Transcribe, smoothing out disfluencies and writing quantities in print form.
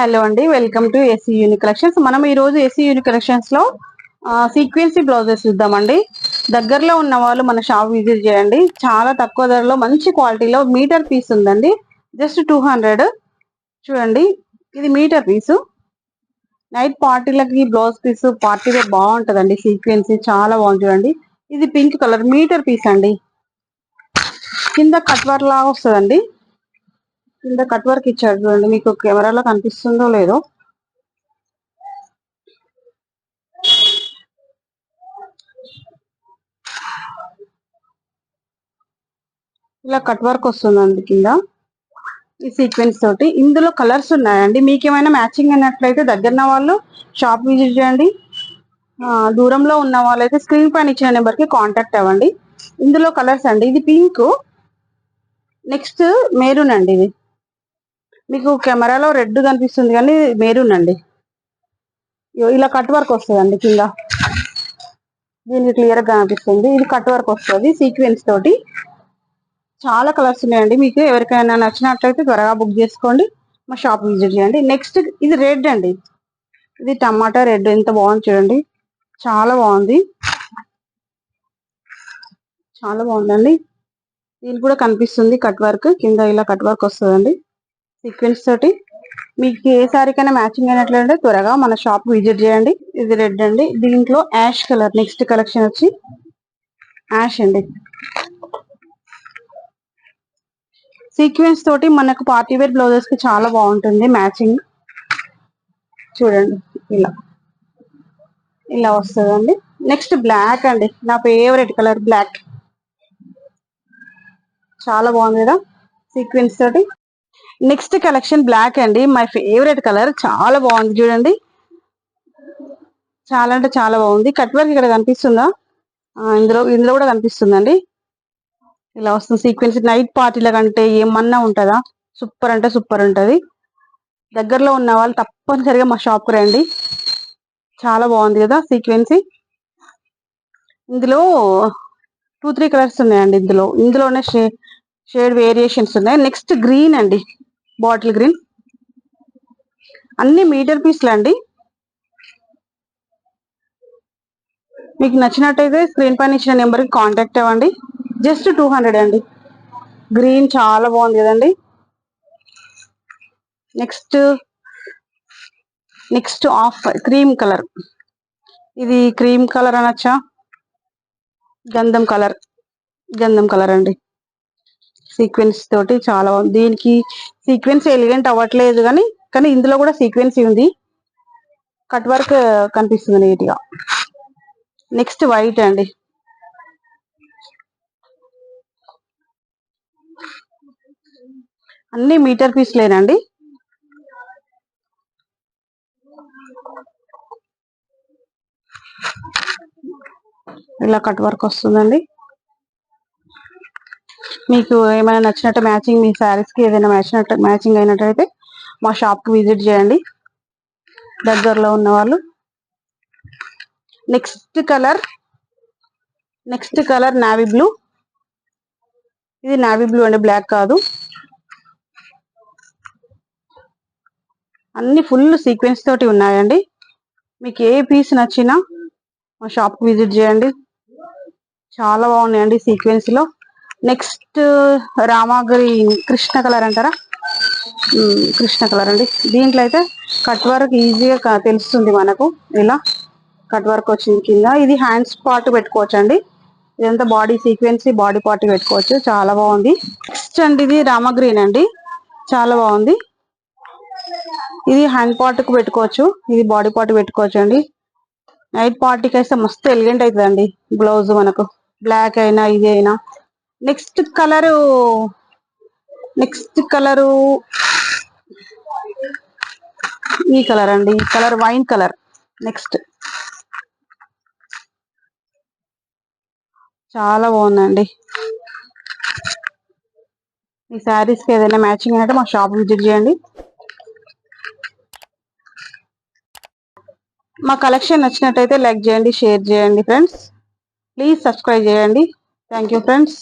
Hello అండి, welcome to SC unique collections. మనం ఈ రోజు ఎస్సీ యూనిక్ కలెక్షన్స్ లో సీక్వెన్సీ బ్లౌజెస్ చూద్దామండి. దగ్గరలో ఉన్న వాళ్ళు మన షాప్ విజిట్ చేయండి. చాలా తక్కువ ధరలో మంచి క్వాలిటీలో మీటర్ పీస్ ఉందండి. జస్ట్ 200. చూడండి, ఇది మీటర్ పీసు. నైట్ పార్టీలకి బ్లౌజ్ పీస్ పార్టీ వేర్ బాగుంటదండి. సీక్వెన్సీ చాలా బాగుంది. చూడండి, ఇది పింక్ కలర్ మీటర్ పీస్ అండి. కింద కట్ వర్క్ లాగా వస్తుందండి. కింద కట్ వర్క్ ఇచ్చాడు. చూడండి, మీకు కెమెరాలో కనిపిస్తుందో లేదో. ఇలా కట్ వర్క్ వస్తుందండి కింద ఈ సీక్వెన్స్ తోటి. ఇందులో కలర్స్ ఉన్నాయండి. మీకు ఏమైనా మ్యాచింగ్ అయినట్లయితే దగ్గర వాళ్ళు షాప్ విజిట్ చేయండి. దూరంలో ఉన్న వాళ్ళైతే స్క్రీన్ పైన ఇచ్చిన నెంబర్ కి కాంటాక్ట్ అవ్వండి. ఇందులో కలర్స్ అండి, ఇది పింక్, నెక్స్ట్ మెరూన్ అండి. ఇది మీకు కెమెరాలో రెడ్ కనిపిస్తుంది కానీ మెరూన్ అండి. ఇలా కట్ వర్క్ వస్తుందండి కింద. దీనికి క్లియర్ గా కనిపిస్తుంది. ఇది కట్ వర్క్ వస్తుంది సీక్వెన్స్ తోటి. చాలా కలర్స్ ఉన్నాయండి. మీకు ఎవరికైనా నచ్చినట్లయితే త్వరగా బుక్ చేసుకోండి. మా షాప్ విజిట్ చేయండి. నెక్స్ట్ ఇది రెడ్ అండి. ఇది టమాటా రెడ్. ఎంత బాగుంది చూడండి, చాలా బాగుంది. చాలా బాగుందండి. దీనికి కూడా కనిపిస్తుంది కట్ వర్క్. కింద ఇలా కట్ వర్క్ వస్తుందండి సీక్వెన్స్ తోటి. మీకు ఏ సారికైనా మ్యాచింగ్ అయినట్లయితే త్వరగా మన షాప్ విజిట్ చేయండి. ఇది రెడ్ అండి. దీంట్లో యాష్ కలర్. నెక్స్ట్ కలెక్షన్ వచ్చి యాష్ అండి. సీక్వెన్స్ తోటి మనకు పార్టీ వేర్ బ్లౌజెస్ కి చాలా బాగుంటుంది మ్యాచింగ్. చూడండి, ఇలా ఇలా వస్తుందండి. నెక్స్ట్ బ్లాక్ అండి, నా ఫేవరెట్ కలర్ బ్లాక్. చాలా బాగుంది కదా సీక్వెన్స్ తోటి. నెక్స్ట్ కలెక్షన్ బ్లాక్ అండి, మై ఫేవరెట్ కలర్. చాలా బాగుంది చూడండి, చాలా అంటే చాలా బాగుంది. కట్ వర్క్ ఇక్కడ కనిపిస్తుందా? ఇందులో ఇందులో కూడా కనిపిస్తుందండి. ఇలా వస్తుంది సీక్వెన్స్. నైట్ పార్టీల కంటే ఏమన్నా ఉంటుందా? సూపర్ అంటే సూపర్ ఉంటది. దగ్గరలో ఉన్న వాళ్ళు తప్పనిసరిగా మా షాప్కి రండి. చాలా బాగుంది కదా సీక్వెన్సీ. ఇందులో 2-3 కలర్స్ ఉన్నాయండి. ఇందులోనే షేడ్ వేరియేషన్స్ ఉన్నాయి. నెక్స్ట్ గ్రీన్ అండి, బాటిల్ గ్రీన్. అన్ని మీటర్ పీస్లు అండి. మీకు నచ్చినట్టయితే స్క్రీన్ పైన ఇచ్చిన నెంబర్కి కాంటాక్ట్ అవ్వండి. జస్ట్ 200 అండి. గ్రీన్ చాలా బాగుంది కదండి. Next of cream colour. ఇది క్రీమ్ కలర్ అనొచ్చా? గంధం కలర్ అండి. సీక్వెన్స్ తోటి చాలా బాగుంది. దీనికి సీక్వెన్స్ ఎలిగెంట్ అవ్వట్లేదు కానీ ఇందులో కూడా సీక్వెన్స్ ఉంది. కట్ వర్క్ కనిపిస్తుంది నీట్ గా. నెక్స్ట్ వైట్ అండి. అన్ని మీటర్ పీస్ లేనండి. ఇలా కట్ వర్క్ వస్తుందండి. మీకు ఏమైనా నచ్చినట్టు మ్యాచింగ్, మీ శారీస్ కి ఏదైనా మ్యాచింగ్ అయినట్టయితే మా షాప్ కి విజిట్ చేయండి దగ్గరలో ఉన్న వాళ్ళు. Next colour navy blue. ఇది నావీ బ్లూ అండి, బ్లాక్ కాదు. అన్ని ఫుల్ సీక్వెన్స్ తోటి ఉన్నాయండి. మీకు ఏ పీస్ నచ్చినా మా షాప్ కి విజిట్ చేయండి. చాలా బాగున్నాయండి సీక్వెన్స్ లో. నెక్స్ట్ రామాగిరి కృష్ణ కలర్ అంటారా? కృష్ణ కలర్ అండి. దీంట్లో అయితే కట్ వర్క్ ఈజీగా తెలుస్తుంది మనకు. ఇలా కట్ వర్క్ వచ్చింది కింద. ఇది హ్యాండ్స్ పార్ట్ పెట్టుకోవచ్చు అండి. ఇదంతా బాడీ సీక్వెన్స్, బాడీ పార్ట్ పెట్టుకోవచ్చు. చాలా బాగుంది. నెక్స్ట్ అండి, ఇది రామగ్రీన్ అండి. చాలా బాగుంది. ఇది హ్యాండ్ పార్ట్ కు పెట్టుకోవచ్చు, ఇది బాడీ పార్ట్ పెట్టుకోవచ్చు అండి. నైట్ పార్టీకి అయితే మస్తు ఎలిగెంట్ అవుతుందండి బ్లౌజ్ మనకు. బ్లాక్ అయినా ఇది అయినా. నెక్స్ట్ కలరు ఈ కలర్ అండి. ఈ కలర్ వైన్ కలర్. నెక్స్ట్ చాలా బాగుందండి. ఈ శారీస్ కి ఏదైనా మ్యాచింగ్ అయితే మా షాప్ విజిట్ చేయండి. మా కలెక్షన్ నచ్చినట్టయితే లైక్ చేయండి, షేర్ చేయండి ఫ్రెండ్స్. ప్లీజ్ సబ్స్క్రైబ్ చేయండి. Thank you friends.